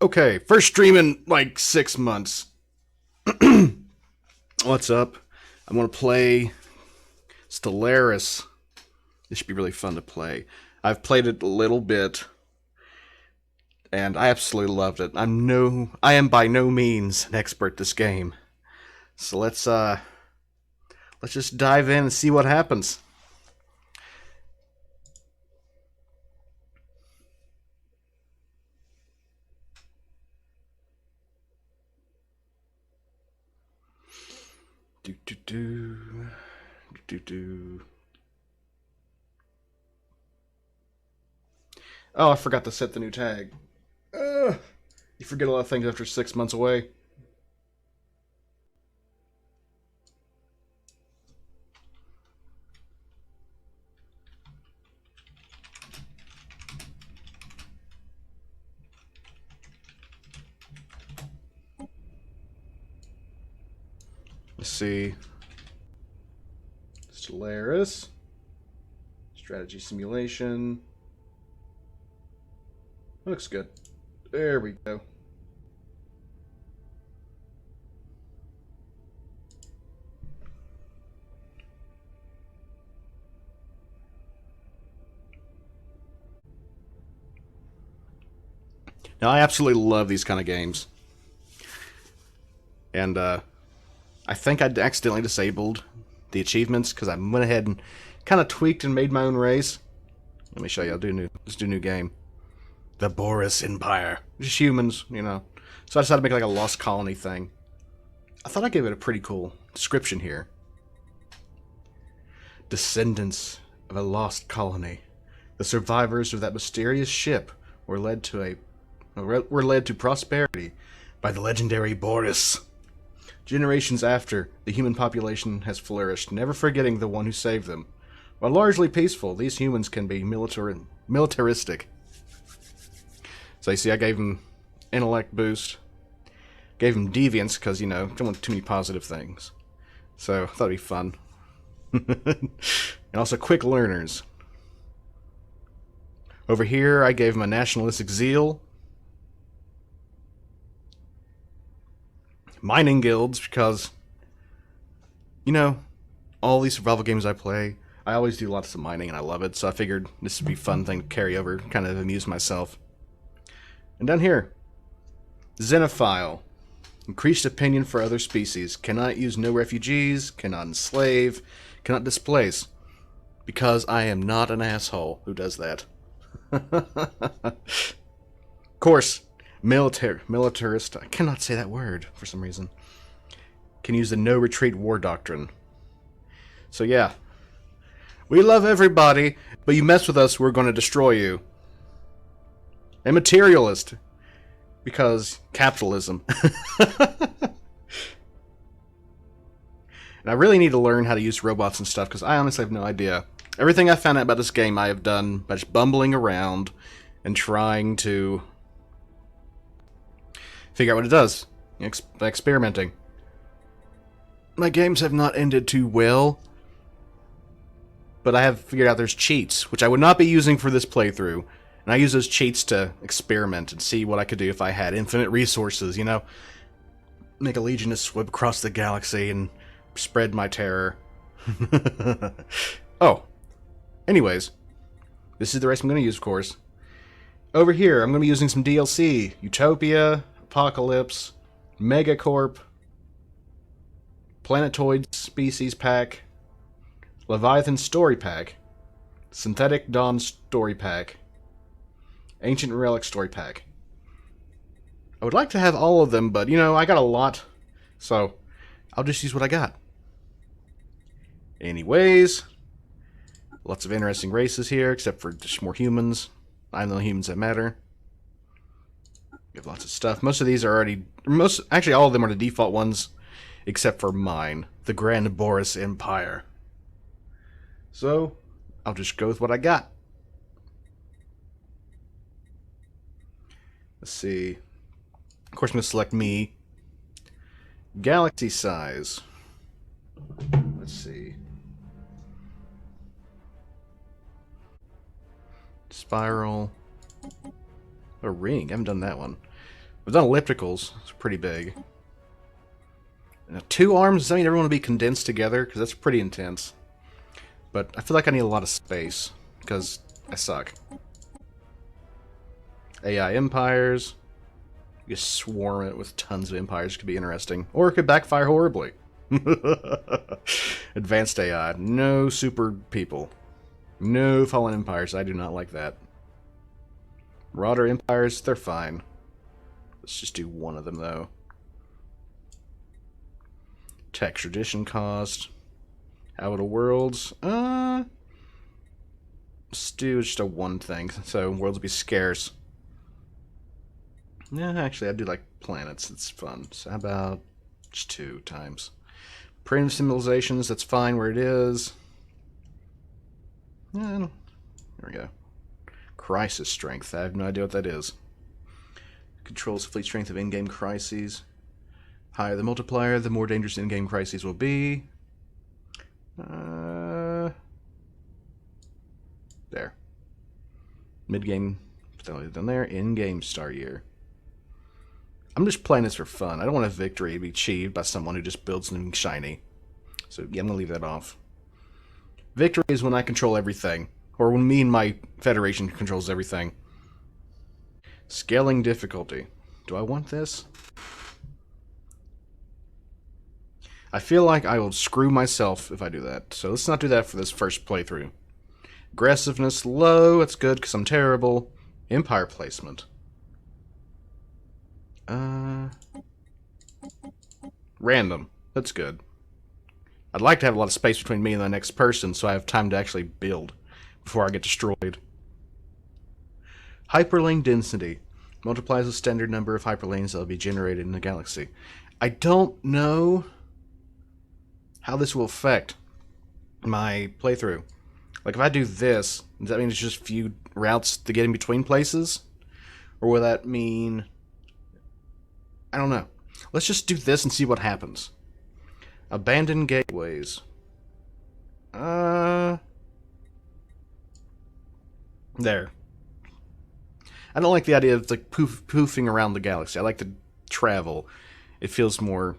Okay, first stream in like 6 months. What's up? I'm gonna play Stellaris. This should be really fun to play. I've played it a little bit, and I absolutely loved it. I am by no means an expert at this game. So let's just dive in and see what happens. Oh, I forgot to set the new tag. You forget a lot of things after 6 months away. Let's see. Stellaris. Strategy simulation. Looks good. There we go. Now, I absolutely love these kind of games. And, I think I accidentally disabled the achievements because I went ahead and kind of tweaked and made my own race. Let me show you. Let's do new game. The Boris Empire. Just humans, you know. So I decided to make like a lost colony thing. I thought I gave it a pretty cool description here. Descendants of a lost colony. The survivors of that mysterious ship were led to prosperity by the legendary Boris. Generations after, the human population has flourished, never forgetting the one who saved them. While largely peaceful, these humans can be militaristic. So you see, I gave him intellect boost. Gave him deviance, because, you know, don't want too many positive things. So, I thought it'd be fun. And also quick learners. Over here, I gave him a nationalistic zeal. Mining guilds, because, you know, all these survival games I play, I always do lots of mining, and I love it, so I figured this would be a fun thing to carry over, kind of amuse myself. And down here, Xenophile. Increased opinion for other species. Cannot use no refugees, cannot enslave, cannot displace. Because I am not an asshole who does that. Of course, militarist, I cannot say that word for some reason. Can use the no retreat war doctrine. So yeah. We love everybody, but you mess with us, we're going to destroy you. A materialist. Because capitalism. And I really need to learn how to use robots and stuff, because I honestly have no idea. Everything I found out about this game I have done by just bumbling around and trying to figure out what it does. By experimenting. My games have not ended too well, but I have figured out there's cheats, which I would not be using for this playthrough. And I use those cheats to experiment and see what I could do if I had infinite resources, you know? Make a legion to swim across the galaxy and spread my terror. Oh. Anyways. This is the race I'm going to use, of course. Over here, I'm going to be using some DLC. Utopia, Apocalypse, Megacorp, Planetoid Species Pack, Leviathan Story Pack, Synthetic Dawn Story Pack, Ancient Relic Story Pack. I would like to have all of them, but, you know, I got a lot, so I'll just use what I got. Anyways, lots of interesting races here, except for just more humans. I'm the humans that matter. We have lots of stuff. Most of these are already... Actually, all of them are the default ones, except for mine, the Grand Boris Empire. So, I'll just go with what I got. Let's see. Of course, I'm going to select me. Galaxy size. Let's see. Spiral. A ring. I haven't done that one. I've done ellipticals. It's pretty big. Now, 2 arms, does that mean everyone will be condensed together? Because that's pretty intense. But I feel like I need a lot of space. Because I suck. AI empires. You just swarm it with tons of empires. Could be interesting. Or it could backfire horribly. Advanced AI. No super people. No fallen empires. I do not like that. Marauder empires, they're fine. Let's just do one of them, though. Tech tradition cost. Habitable worlds. Let's do just a 1 thing. So worlds will be scarce. Yeah, actually, I do like planets. It's fun. So how about just 2 times? Primitive civilizations, that's fine where it is. Yeah, there we go. Crisis strength. I have no idea what that is. Controls fleet strength of in-game crises. Higher the multiplier, the more dangerous in-game crises will be. There. Mid-game, done there. In-game star year. I'm just playing this for fun. I don't want a victory to be achieved by someone who just builds something shiny. So yeah, I'm gonna leave that off. Victory is when I control everything. Or when me and my Federation controls everything. Scaling difficulty. Do I want this? I feel like I will screw myself if I do that. So let's not do that for this first playthrough. Aggressiveness low. That's good because I'm terrible. Empire placement. Random. That's good. I'd like to have a lot of space between me and the next person so I have time to actually build before I get destroyed. Hyperlane density. Multiplies the standard number of hyperlanes that will be generated in the galaxy. I don't know how this will affect my playthrough. Like, if I do this, does that mean it's just few routes to get in between places? Or will that mean... I don't know. Let's just do this and see what happens. Abandoned gateways. There. I don't like the idea of like poofing around the galaxy. I like to travel. It feels more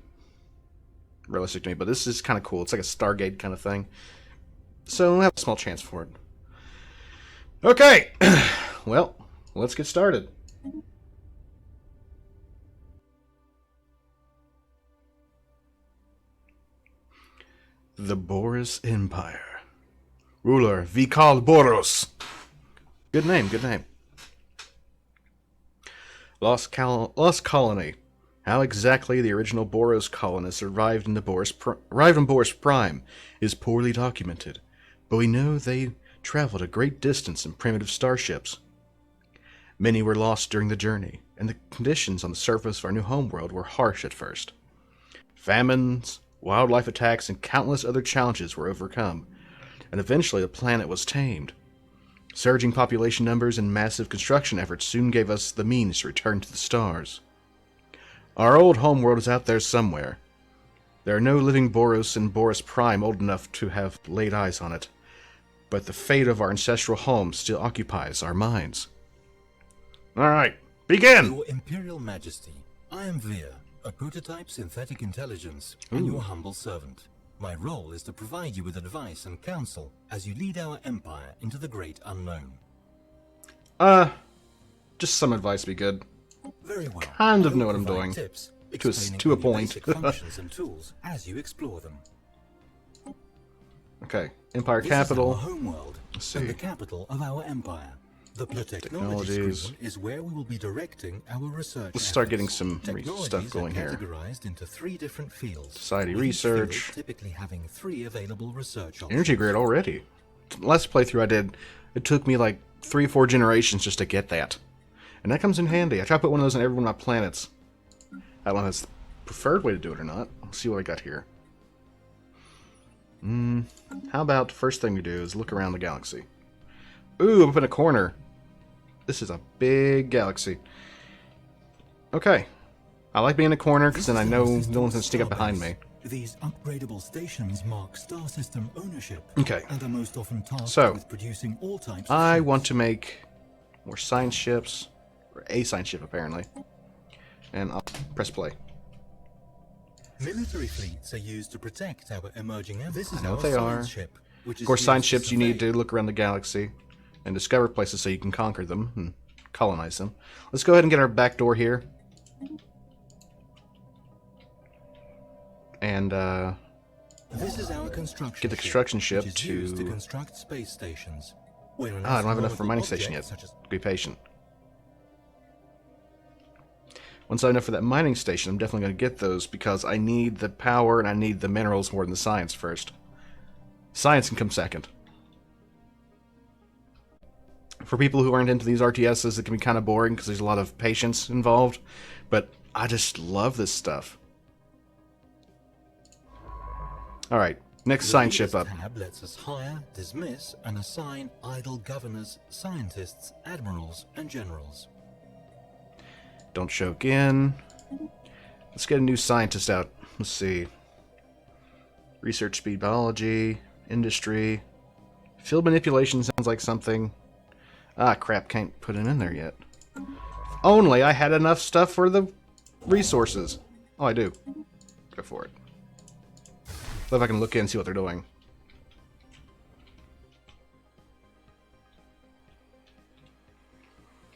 realistic to me, but this is kind of cool. It's like a Stargate kind of thing. So I have a small chance for it. Okay. Well, let's get started. The Boris Empire. Ruler Vikal Boros. Good name, good name. Lost Colony. How exactly the original Boros colonists arrived in Boris Prime is poorly documented, but we know they traveled a great distance in primitive starships. Many were lost during the journey, and the conditions on the surface of our new homeworld were harsh at first. Famines, wildlife attacks, and countless other challenges were overcome, and eventually the planet was tamed. Surging population numbers and massive construction efforts soon gave us the means to return to the stars. Our old homeworld is out there somewhere. There are no living Boros in Boris Prime old enough to have laid eyes on it, but the fate of our ancestral home still occupies our minds. Alright, begin! Your Imperial Majesty, I am Veer, a prototype synthetic intelligence, and your humble servant. My role is to provide you with advice and counsel as you lead our empire into the great unknown. Just some advice would be good. Very well. Kind of know what I'm doing. Tips To a point. basic functions and tools as you explore them. Okay, Empire This Capital. is our homeworld, Let's see. and the capital of our empire. The Technologies. screen is where we will be directing our research. Let's start getting efforts. some Technologies stuff going are here. categorized into 3 different fields. Society with each field research. typically having 3 available research options. Energy grid already. Last playthrough I did, it took me like 3 or 4 generations just to get that. And that comes in handy. I try to put one of those on every one of my planets. I don't know if that's the preferred way to do it or not. Let's see what I got here. How about the first thing we do is look around the galaxy. Ooh, I'm up in a corner. This is a big galaxy. Okay. I like being in a corner because then I know no one's going to sneak up behind me. These upgradable stations mark star system ownership. Okay. And are most often tasked So, with producing all types of I ships. want to make more science ships, or a science ship apparently, and I'll press play. Military fleets are used to protect our emerging empire. This is I know our what they science are. ship, which Of course, is science used ships you need survey. to look around the galaxy and discover places so you can conquer them and colonize them. Let's go ahead and get our back door here. And This is our construction get the construction ship which is to... used to construct space stations. Where an I don't have enough for astronomical mining station object yet. such as Be patient. Once I have enough for that mining station, I'm definitely going to get those because I need the power and I need the minerals more than the science first. Science can come second. For people who aren't into these RTSs, it can be kind of boring because there's a lot of patience involved, but I just love this stuff. Alright, next science ship up. The tab lets us hire, dismiss, and assign idle governors, scientists, admirals, and generals. Don't choke in. Let's get a new scientist out. Let's see. Research speed biology, industry. Field manipulation sounds like something. Ah, crap, can't put it in there yet. If only I had enough stuff for the resources. Oh, I do. Go for it. See if I can look in and see what they're doing.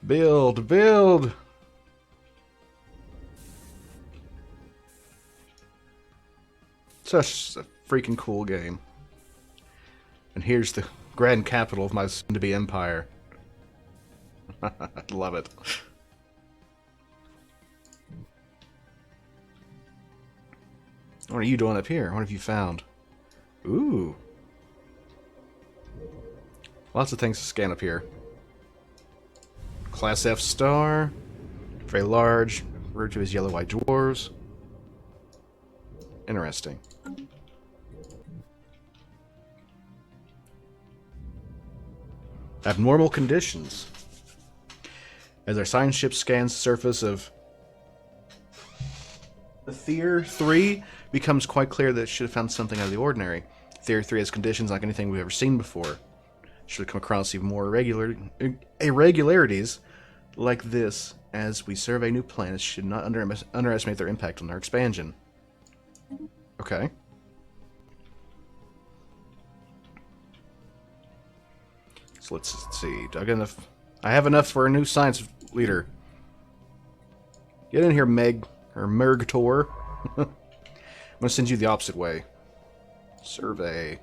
Build, build! Such a freaking cool game. And here's the grand capital of my soon-to-be empire. Love it. What are you doing up here? What have you found? Ooh. Lots of things to scan up here. Class F star. Very large. Referred to as yellow white dwarves. Interesting. Abnormal conditions. As our science ship scans the surface of Theer 3, becomes quite clear that it should have found something out of the ordinary. Theer 3 has conditions like anything we've ever seen before. Should have come across even more irregularities like this. As we survey new planets, should not underestimate their impact on our expansion. Okay. So let's see. Do I get enough? I have enough for a new science leader. Get in here, Meg. Or Mergtor. I'm going to send you the opposite way. Survey.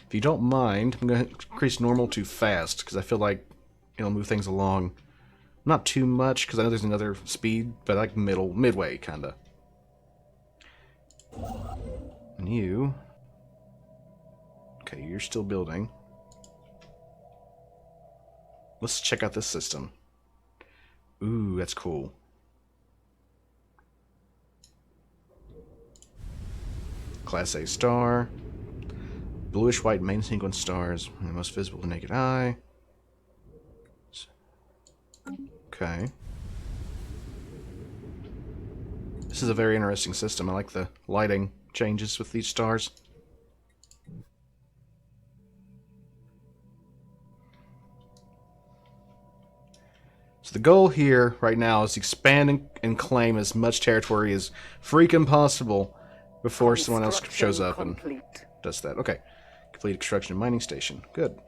If you don't mind, I'm going to increase normal to fast, because I feel like it'll move things along. Not too much, because I know there's another speed, but like midway, kind of. And you... Okay, you're still building. Let's check out this system. Ooh, that's cool. Class A star. Bluish-white main sequence stars, the most visible to naked eye. Okay. This is a very interesting system. I like the lighting changes with these stars. So the goal here right now is to expand and claim as much territory as freaking possible before someone else shows up and does that. Okay. Complete construction and mining station. Good.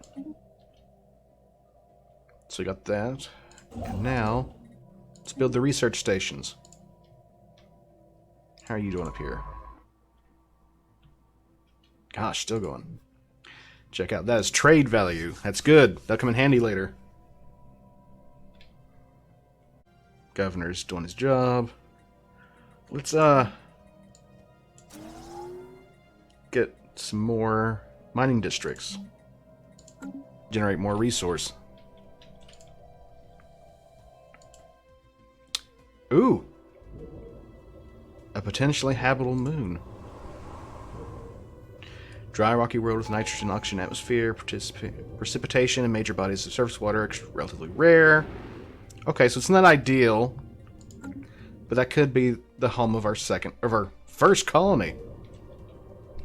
So we got that. And now, let's build the research stations. How are you doing up here? Gosh, still going. Check out, that is trade value. That's good. That'll come in handy later. Governor's doing his job. Let's, get some more mining districts. Generate more resource. Ooh! A potentially habitable moon. Dry, rocky world with nitrogen oxygen atmosphere, precipitation, and major bodies of surface water, relatively rare. Okay, so it's not ideal, but that could be the home of our first colony.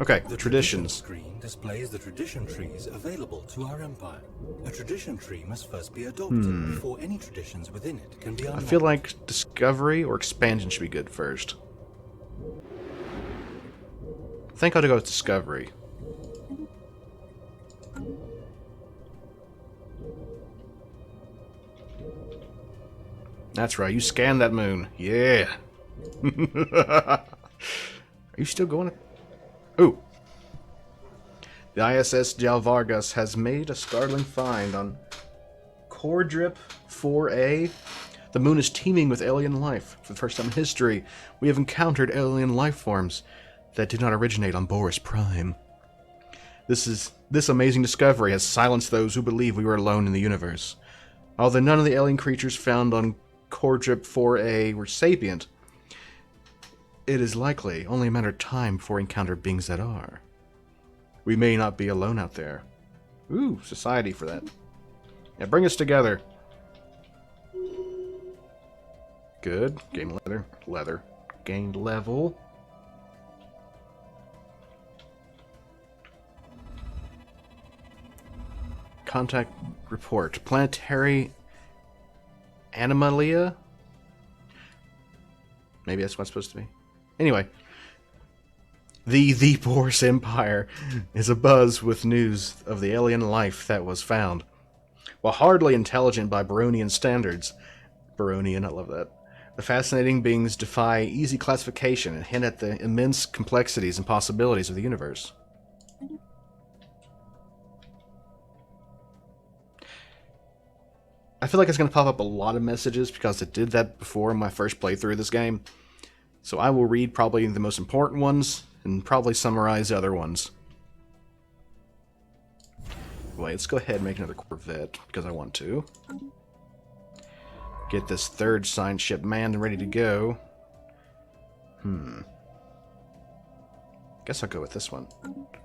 Okay, The traditions. screen displays the tradition trees available to our empire. A tradition tree must first be adopted before any traditions within it can be I unlocked. feel like discovery or expansion should be good first. I think I'll go with discovery. That's right, you scanned that moon. Yeah. Are you still going? Ooh. The ISS Jal Vargas has made a startling find on Cordrip 4A. The moon is teeming with alien life. For the first time in history, we have encountered alien life forms that did not originate on Boris Prime. This amazing discovery has silenced those who believe we were alone in the universe. Although none of the alien creatures found on Cordrip 4A were sapient, it is likely only a matter of time before we encounter beings that are. We may not be alone out there. Ooh, society for that. Yeah, bring us together. Good. Gain leather. Gained level. Contact report. Planetary Animalia? Maybe that's what it's supposed to be. Anyway. The Boris Empire is abuzz with news of the alien life that was found. While hardly intelligent by Baronian standards, Baronian, I love that, the fascinating beings defy easy classification and hint at the immense complexities and possibilities of the universe. I feel like it's going to pop up a lot of messages because it did that before in my first playthrough of this game. So I will read probably the most important ones and probably summarize the other ones. Wait, let's go ahead and make another Corvette because I want to. Get this third signed ship manned and ready to go. Guess I'll go with this one.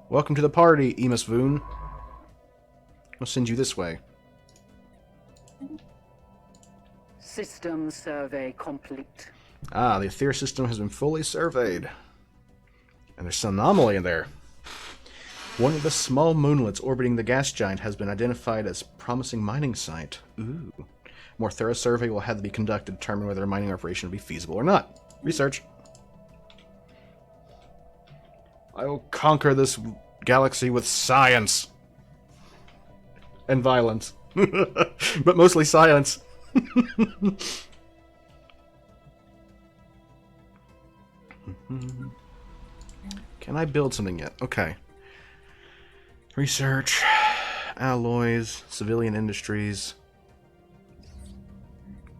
Welcome to the party, Emus Voon. I'll send you this way. System survey complete. Ah, the Aether system has been fully surveyed. And there's some anomaly in there. One of the small moonlets orbiting the gas giant has been identified as a promising mining site. Ooh. A more thorough survey will have to be conducted to determine whether a mining operation will be feasible or not. Research. I will conquer this galaxy with science. And violence. But mostly science. Can I build something yet? Okay. Research, alloys, civilian industries,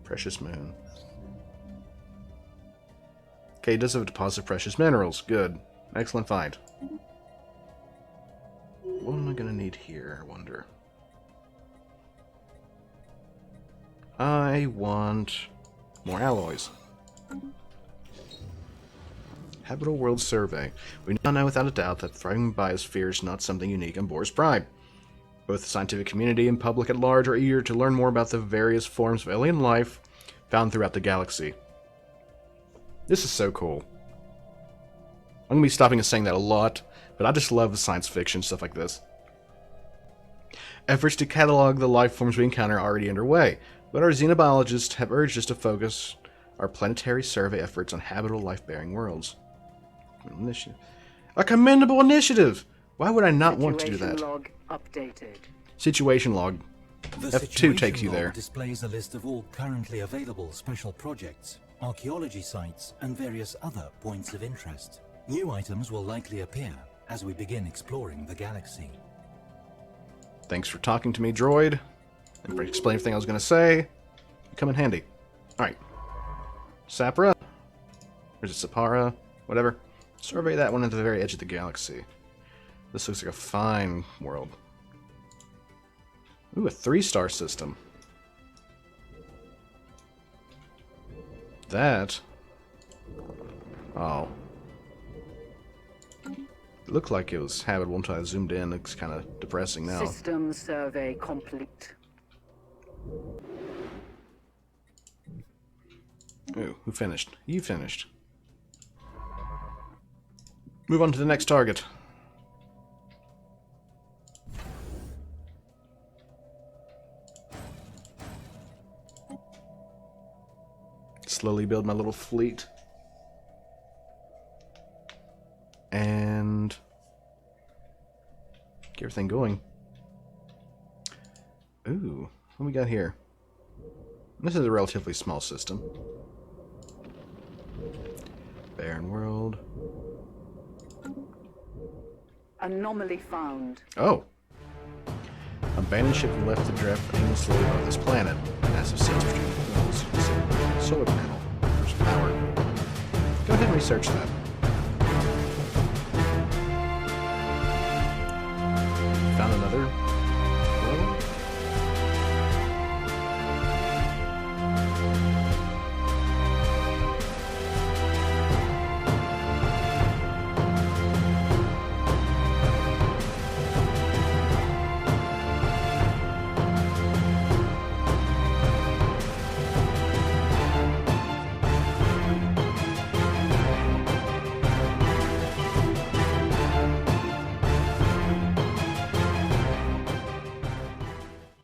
precious moon. Okay, it does have a deposit of precious minerals. Good. Excellent find. What am I going to need here, I wonder? I want more alloys. Habitable World Survey. We now know without a doubt that thriving biosphere is not something unique on Boris Prime. Both the scientific community and public at large are eager to learn more about the various forms of alien life found throughout the galaxy. This is so cool. I'm going to be stopping and saying that a lot, but I just love science fiction, stuff like this. Efforts to catalog the life forms we encounter are already underway, but our xenobiologists have urged us to focus our planetary survey efforts on habitable life-bearing worlds. Initiative. A commendable initiative! Why would I not want to do that? Situation log updated. Situation log. The F2 situation takes you log there. displays a list of all currently available special projects, archaeology sites, and various other points of interest. New items will likely appear as we begin exploring the galaxy. Thanks for talking to me, droid. And for explaining everything I was going to say. You come in handy. Alright. Sapra? Or is it Sapara? Whatever. Survey that one at the very edge of the galaxy. This looks like a fine world. Ooh, a 3-star system. That... Oh. It looked like it was habitable until I zoomed in. It's kind of depressing now. System survey complete. Ooh, who finished? You finished. Move on to the next target. Slowly build my little fleet. And get everything going. Ooh, what we got here? This is a relatively small system. Barren world. Anomaly found. Oh! Abandoned ship left to drift aimlessly above this planet. Massive seals between the solar panel. There's power. Go ahead and research that. Found another